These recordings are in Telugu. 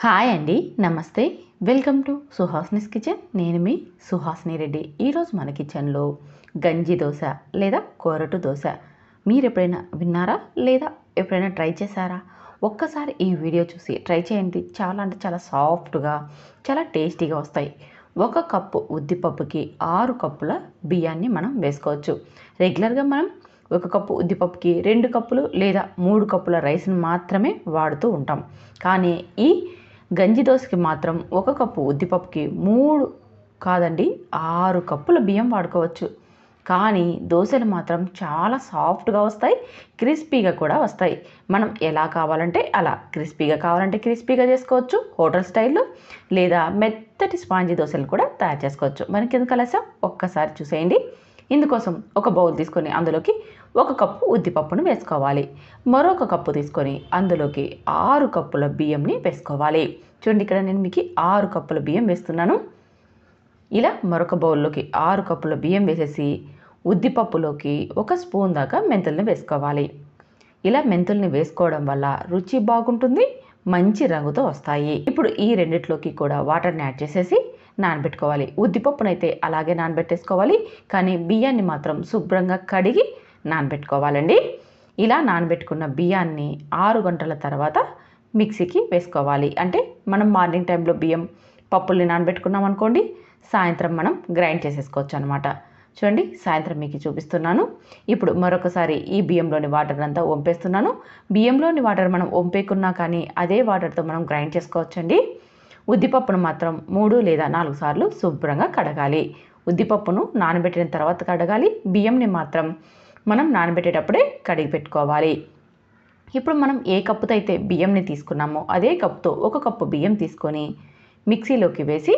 హాయ్ అండి, నమస్తే. Welcome to Suhasini's kitchen. నేను మీ సుహాస్ని రెడ్డి. ఈరోజు మన కిచెన్లో గంజి దోశ లేదా కొరటు దోశ మీరు ఎప్పుడైనా విన్నారా లేదా ఎప్పుడైనా ట్రై చేశారా? ఒక్కసారి ఈ వీడియో చూసి ట్రై చేయండి. చాలా అంటే చాలా సాఫ్ట్గా, చాలా టేస్టీగా వస్తాయి. 1 కప్పు ఉద్దిపప్పుకి 6 కప్పుల బియ్యాన్ని మనం వేసుకోవచ్చు. రెగ్యులర్గా మనం 1 కప్పు ఉద్దిపప్పుకి 2 కప్పులు లేదా 3 కప్పుల రైస్ని మాత్రమే వాడుతూ ఉంటాం. కానీ ఈ గంజి దోశకి మాత్రం 1 కప్పు ఉద్దిపప్పుకి 3 కాదండి 6 కప్పుల బియ్యం వాడుకోవచ్చు. కానీ దోశలు మాత్రం చాలా సాఫ్ట్గా వస్తాయి, క్రిస్పీగా కూడా వస్తాయి. మనం ఎలా కావాలంటే అలా, క్రిస్పీగా కావాలంటే క్రిస్పీగా చేసుకోవచ్చు హోటల్ స్టైల్లో, లేదా మెత్తటి స్పాంజీ దోశలు కూడా తయారు చేసుకోవచ్చు. మనకి ఎందుకు ఆలస్యం, ఒక్కసారి చూసేయండి. ఇందుకోసం ఒక బౌల్ తీసుకొని అందులోకి 1 కప్పు ఉద్దిపప్పును వేసుకోవాలి. మరొక కప్పు తీసుకొని అందులోకి 6 కప్పుల బియ్యంని వేసుకోవాలి. చూడండి, ఇక్కడ నేను మీకు 6 కప్పుల బియ్యం వేస్తున్నాను. ఇలా మరొక బౌల్లోకి 6 కప్పుల బియ్యం వేసేసి ఉద్దిపప్పులోకి 1 స్పూన్ దాకా మెంతుల్ని వేసుకోవాలి. ఇలా మెంతుల్ని వేసుకోవడం వల్ల రుచి బాగుంటుంది, మంచి రంగుతో వస్తాయి. ఇప్పుడు ఈ రెండిట్లోకి కూడా వాటర్ని యాడ్ చేసేసి నానబెట్టుకోవాలి. ఉద్దిపప్పునైతే అలాగే నానబెట్టేసుకోవాలి, కానీ బియ్యాన్ని మాత్రం శుభ్రంగా కడిగి నానబెట్టుకోవాలండి. ఇలా నానబెట్టుకున్న బియ్యాన్ని 6 గంటల తర్వాత మిక్సీకి వేసుకోవాలి. అంటే మనం మార్నింగ్ టైంలో బియ్యం పప్పుల్ని నానబెట్టుకున్నాం అనుకోండి, సాయంత్రం మనం గ్రైండ్ చేసేసుకోవచ్చు అనమాట. చూడండి, సాయంత్రం మీకు చూపిస్తున్నాను. ఇప్పుడు మరొకసారి ఈ బియ్యంలోని వాటర్ అంతా వంపేస్తున్నాను. బియ్యంలోని వాటర్ మనం వంపేకున్నా కానీ అదే వాటర్తో మనం గ్రైండ్ చేసుకోవచ్చండి. ఉద్దిపప్పును మాత్రం 3 లేదా 4 సార్లు శుభ్రంగా కడగాలి. ఉద్దిపప్పును నానబెట్టిన తర్వాత కడగాలి, బియ్యంని మాత్రం మనం నానబెట్టేటప్పుడే కడిగి పెట్టుకోవాలి. ఇప్పుడు మనం ఏ కప్పుతో అయితే బియ్యంని తీసుకున్నామో అదే కప్పుతో 1 కప్పు బియ్యం తీసుకొని మిక్సీలోకి వేసి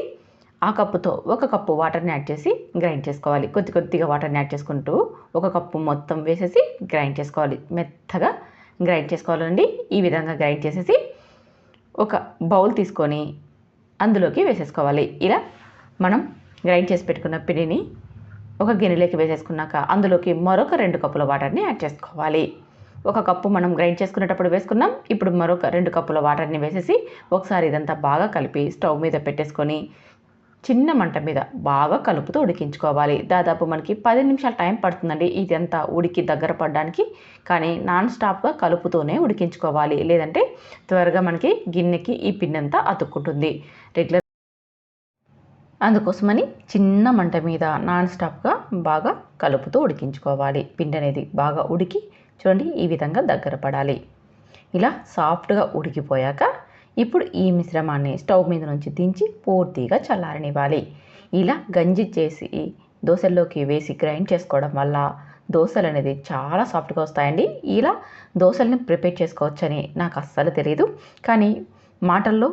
ఆ కప్పుతో 1 కప్పు వాటర్ని యాడ్ చేసి గ్రైండ్ చేసుకోవాలి. కొద్దిగా వాటర్ని యాడ్ చేసుకుంటూ 1 కప్పు మొత్తం వేసేసి గ్రైండ్ చేసుకోవాలి. మెత్తగా గ్రైండ్ చేసుకోవాలండి. ఈ విధంగా గ్రైండ్ చేసేసి ఒక బౌల్ తీసుకొని అందులోకి వేసేసుకోవాలి. ఇలా మనం గ్రైండ్ చేసి పెట్టుకున్న పిండిని ఒక గిన్నెలోకి వేసేసుకున్నాక అందులోకి మరొక 2 కప్పుల వాటర్ని యాడ్ చేసుకోవాలి. 1 కప్పు మనం గ్రైండ్ చేసుకునేటప్పుడు వేసుకున్నాం. ఇప్పుడు మరొక 2 కప్పుల వాటర్ని వేసేసి ఒకసారి ఇదంతా బాగా కలిపి స్టవ్ మీద పెట్టేసుకొని చిన్న మంట మీద బాగా కలుపుతూ ఉడికించుకోవాలి. దాదాపు మనకి 10 నిమిషాలు టైం పడుతుందండి ఇదంతా ఉడికి దగ్గర పడడానికి. కానీ నాన్ స్టాప్గా కలుపుతూనే ఉడికించుకోవాలి, లేదంటే త్వరగా మనకి గిన్నెకి ఈ పిండి అంతా అతుక్కుంటుంది. అందుకోసమని చిన్న మంట మీద నాన్ స్టాప్గా బాగా కలుపుతూ ఉడికించుకోవాలి. పిండి అనేది బాగా ఉడికి చూడండి ఈ విధంగా దగ్గర పడాలి. ఇలా సాఫ్ట్గా ఉడికిపోయాక ఇప్పుడు ఈ మిశ్రమాన్ని స్టవ్ మీద నుంచి దించి పూర్తిగా చల్లారనివ్వాలి. ఇలా గంజి చేసి దోశల్లోకి వేసి గ్రైండ్ చేసుకోవడం వల్ల దోశలు అనేది చాలా సాఫ్ట్గా వస్తాయండి. ఇలా దోశల్ని ప్రిపేర్ చేసుకోవచ్చని నాకు అస్సలు తెలియదు, కానీ మాటల్లో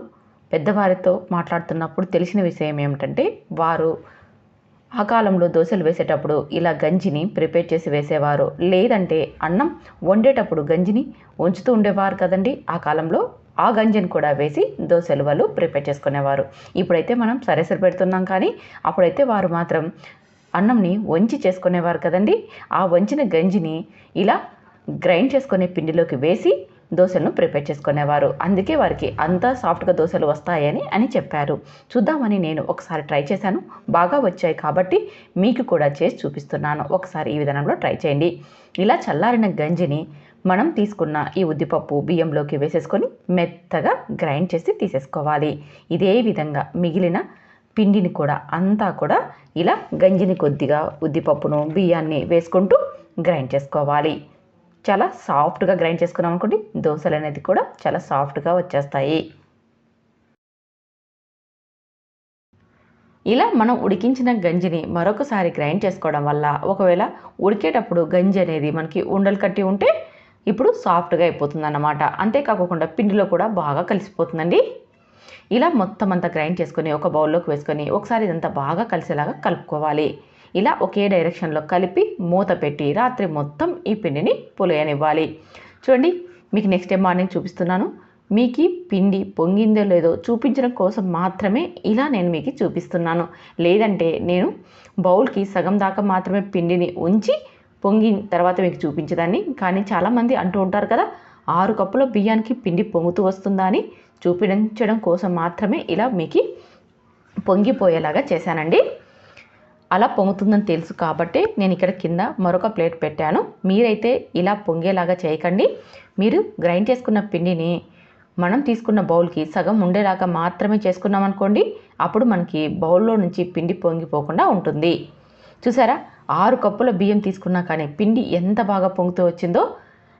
పెద్దవారితో మాట్లాడుతున్నప్పుడు తెలిసిన విషయం ఏమిటంటే, వారు ఆ కాలంలో దోశలు వేసేటప్పుడు ఇలా గంజిని ప్రిపేర్ చేసి వేసేవారు. లేదంటే అన్నం వండేటప్పుడు గంజిని ఉంచుతూ ఉండేవారు కదండి ఆ కాలంలో. ఆ గంజిని కూడా వేసి దోశలు వాళ్ళు ప్రిపేర్ చేసుకునేవారు. ఇప్పుడైతే మనం సరేసరి పెడుతున్నాం, కానీ అప్పుడైతే వారు మాత్రం అన్నంని వంచి చేసుకునేవారు కదండి. ఆ వంచిన గంజిని ఇలా గ్రైండ్ చేసుకునే పిండిలోకి వేసి దోశలను ప్రిపేర్ చేసుకునేవారు. అందుకే వారికి అంత సాఫ్ట్గా దోశలు వస్తాయని చెప్పారు. చూద్దామని నేను ఒకసారి ట్రై చేశాను, బాగా వచ్చాయి కాబట్టి మీకు కూడా చేసి చూపిస్తున్నాను. ఒకసారి ఈ విధానంలో ట్రై చేయండి. ఇలా చల్లారిన గంజిని మనం తీసుకున్న ఈ ఉద్దిపప్పు బియ్యంలోకి వేసేసుకొని మెత్తగా గ్రైండ్ చేసి తీసేసుకోవాలి. ఇదే విధంగా మిగిలిన పిండిని కూడా అంతా కూడా ఇలా గంజిని కొద్దిగా ఉద్దిపప్పును బియ్యాన్ని వేసుకుంటూ గ్రైండ్ చేసుకోవాలి. చాలా సాఫ్ట్గా గ్రైండ్ చేసుకున్నాం అనుకోండి, దోశలు అనేది కూడా చాలా సాఫ్ట్గా వచ్చేస్తాయి. ఇలా మనం ఉడికించిన గంజిని మరొకసారి గ్రైండ్ చేసుకోవడం వల్ల ఒకవేళ ఉడికేటప్పుడు గంజి అనేది మనకి ఉండలు కట్టి ఉంటే ఇప్పుడు సాఫ్ట్గా అయిపోతుంది అన్నమాట. అంతేకాకుండా పిండిలో కూడా బాగా కలిసిపోతుందండి. ఇలా మొత్తం అంతా గ్రైండ్ చేసుకొని ఒక బౌల్లోకి వేసుకొని ఒకసారి ఇదంతా బాగా కలిసేలాగా కలుపుకోవాలి. ఇలా ఒకే డైరెక్షన్లో కలిపి మూత పెట్టి రాత్రి మొత్తం ఈ పిండిని పులియనివ్వాలి. చూడండి, మీకు నెక్స్ట్ డే మార్నింగ్ చూపిస్తున్నాను. మీకు పిండి పొంగిందో లేదో చూపించడం కోసం మాత్రమే ఇలా నేను మీకు చూపిస్తున్నాను. లేదంటే నేను బౌల్కి సగం దాకా మాత్రమే పిండిని ఉంచి పొంగిన తర్వాత మీకు చూపించేదాన్ని. కానీ చాలామంది అంటూ ఉంటారు కదా, 6 కప్పుల బియ్యానికి పిండి పొంగుతూ వస్తుందా అని చూపించడం కోసం మాత్రమే ఇలా మీకు పొంగిపోయేలాగా చేశానండి. అలా పొంగుతుందని తెలుసు కాబట్టి నేను ఇక్కడ కింద మరొక ప్లేట్ పెట్టాను. మీరైతే ఇలా పొంగేలాగా చేయకండి. మీరు గ్రైండ్ చేసుకున్న పిండిని మనం తీసుకున్న బౌల్కి సగం ఉండేలాగా మాత్రమే చేసుకున్నాం అనుకోండి, అప్పుడు మనకి బౌల్లో నుంచి పిండి పొంగిపోకుండా ఉంటుంది. చూసారా, 6 కప్పుల బియ్యం తీసుకున్నా కానీ పిండి ఎంత బాగా పొంగుతూ వచ్చిందో.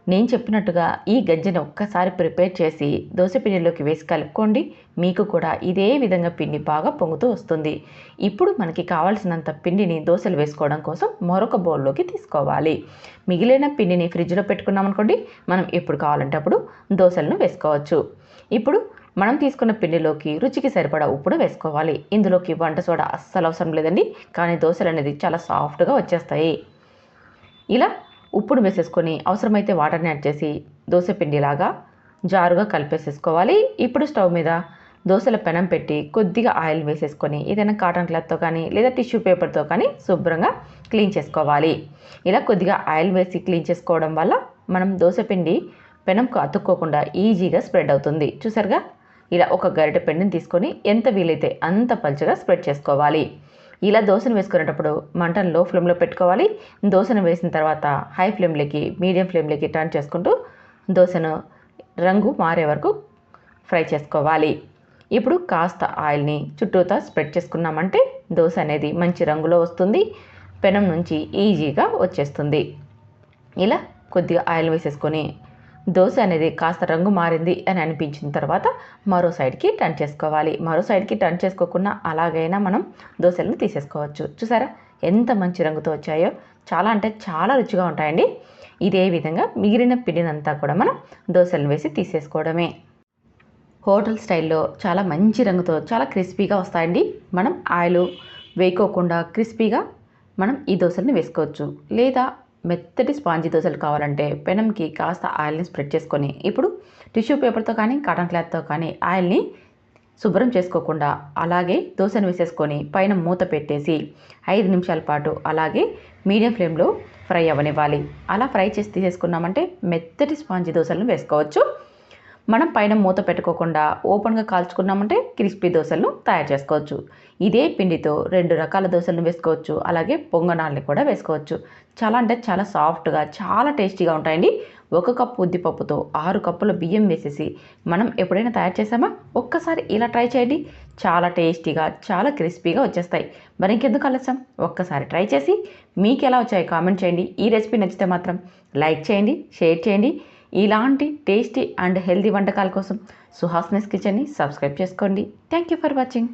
నేను చెప్పినట్టుగా ఈ గంజిని ఒక్కసారి ప్రిపేర్ చేసి దోశ పిండిలోకి వేసి కలుపుకోండి. మీకు కూడా ఇదే విధంగా పిండి బాగా పొంగుతూ వస్తుంది. ఇప్పుడు మనకి కావాల్సినంత పిండిని దోశలు వేసుకోవడం కోసం మరొక బౌల్లోకి తీసుకోవాలి. మిగిలిన పిండిని ఫ్రిడ్జ్లో పెట్టుకున్నాం అనుకోండి, మనం ఎప్పుడు కావాలంటే అప్పుడు దోశలను వేసుకోవచ్చు. ఇప్పుడు మనం తీసుకున్న పిండిలోకి రుచికి సరిపడా ఉప్పును వేసుకోవాలి. ఇందులోకి వంట సోడా అస్సలు అవసరం లేదండి, కానీ దోశలు అనేది చాలా సాఫ్ట్గా వచ్చేస్తాయి. ఇలా ఉప్పును వేసేసుకొని అవసరమైతే వాటర్ని యాడ్ చేసి దోశ పిండిలాగా జారుగా కలిపేసేసుకోవాలి. ఇప్పుడు స్టవ్ మీద దోశల పెనం పెట్టి కొద్దిగా ఆయిల్ వేసేసుకొని ఏదైనా కాటన్ క్లాత్తో కానీ లేదా టిష్యూ పేపర్తో కానీ శుభ్రంగా క్లీన్ చేసుకోవాలి. ఇలా కొద్దిగా ఆయిల్ వేసి క్లీన్ చేసుకోవడం వల్ల మనం దోశ పిండి పెనంకు అతుక్కోకుండా ఈజీగా స్ప్రెడ్ అవుతుంది. చూసారుగా, ఇలా ఒక గరిటె పిండిని తీసుకొని ఎంత వీలైతే అంత పలుచగా స్ప్రెడ్ చేసుకోవాలి. ఇలా దోశను వేసుకునేటప్పుడు మంటను లో ఫ్లేమ్లో పెట్టుకోవాలి. దోశను వేసిన తర్వాత హై ఫ్లేమ్లోకి మీడియం ఫ్లేమ్లోకి టర్న్ చేసుకుంటూ దోశను రంగు మారే వరకు ఫ్రై చేసుకోవాలి. ఇప్పుడు కాస్త ఆయిల్ని చుట్టూతా స్ప్రెడ్ చేసుకున్నామంటే దోశ అనేది మంచి రంగులో వస్తుంది, పెనం నుంచి ఈజీగా వచ్చేస్తుంది. ఇలా కొద్దిగా ఆయిల్ వేసేసుకొని దోశ అనేది కాస్త రంగు మారింది అని అనిపించిన తర్వాత మరో సైడ్కి టర్న్ చేసుకోవాలి. మరో సైడ్కి టర్న్ చేసుకోకుండా అలాగైనా మనం దోశలను తీసేసుకోవచ్చు. చూసారా ఎంత మంచి రంగుతో వచ్చాయో, చాలా అంటే చాలా రుచిగా ఉంటాయండి. ఇదే విధంగా మిగిలిన పిండినంతా కూడా మనం దోశలను వేసి తీసేసుకోవడమే. హోటల్ స్టైల్లో చాలా మంచి రంగుతో చాలా క్రిస్పీగా వస్తాయండి. మనం ఆయిల్ వేయకోకుండా క్రిస్పీగా మనం ఈ దోశల్ని వేసుకోవచ్చు. లేదా మెత్తటి స్పాంజీ దోశలు కావాలంటే పెనంకి కాస్త ఆయిల్ని స్ప్రెడ్ చేసుకొని ఇప్పుడు టిష్యూ పేపర్తో కానీ కాటన్ క్లాత్తో కానీ ఆయిల్ని శుభ్రం చేసుకోకుండా అలాగే దోశను వేసేసుకొని పైన మూత పెట్టేసి 5 నిమిషాల పాటు అలాగే మీడియం ఫ్లేమ్లో ఫ్రై అవ్వనివ్వాలి. అలా ఫ్రై చేసి తీసేసుకున్నామంటే మెత్తటి స్పాంజీ దోశలను వేసుకోవచ్చు. మనం పైన మూత పెట్టుకోకుండా ఓపెన్గా కాల్చుకున్నామంటే క్రిస్పీ దోశలను తయారు చేసుకోవచ్చు. ఇదే పిండితో 2 రకాల దోశలను వేసుకోవచ్చు, అలాగే పొంగనాల్ని కూడా వేసుకోవచ్చు. చాలా అంటే చాలా సాఫ్ట్గా చాలా టేస్టీగా ఉంటాయండి. 1 కప్పు ఉద్దిపప్పుతో 6 కప్పుల బియ్యం వేసేసి మనం ఎప్పుడైనా తయారు చేసామా? ఒక్కసారి ఇలా ట్రై చేయండి. చాలా టేస్టీగా చాలా క్రిస్పీగా వచ్చేస్తాయి. మరి ఇంకెందుకు ఆలస్యం, ఒక్కసారి ట్రై చేసి మీకు ఎలా వచ్చాయో కామెంట్ చేయండి. ఈ రెసిపీ నచ్చితే మాత్రం లైక్ చేయండి, షేర్ చేయండి. ఇలాంటి టేస్టీ అండ్ హెల్తీ వంటకాల కోసం సుహాస్నిస్ కిచెన్ని సబ్స్క్రైబ్ చేసుకోండి. Thank you for watching.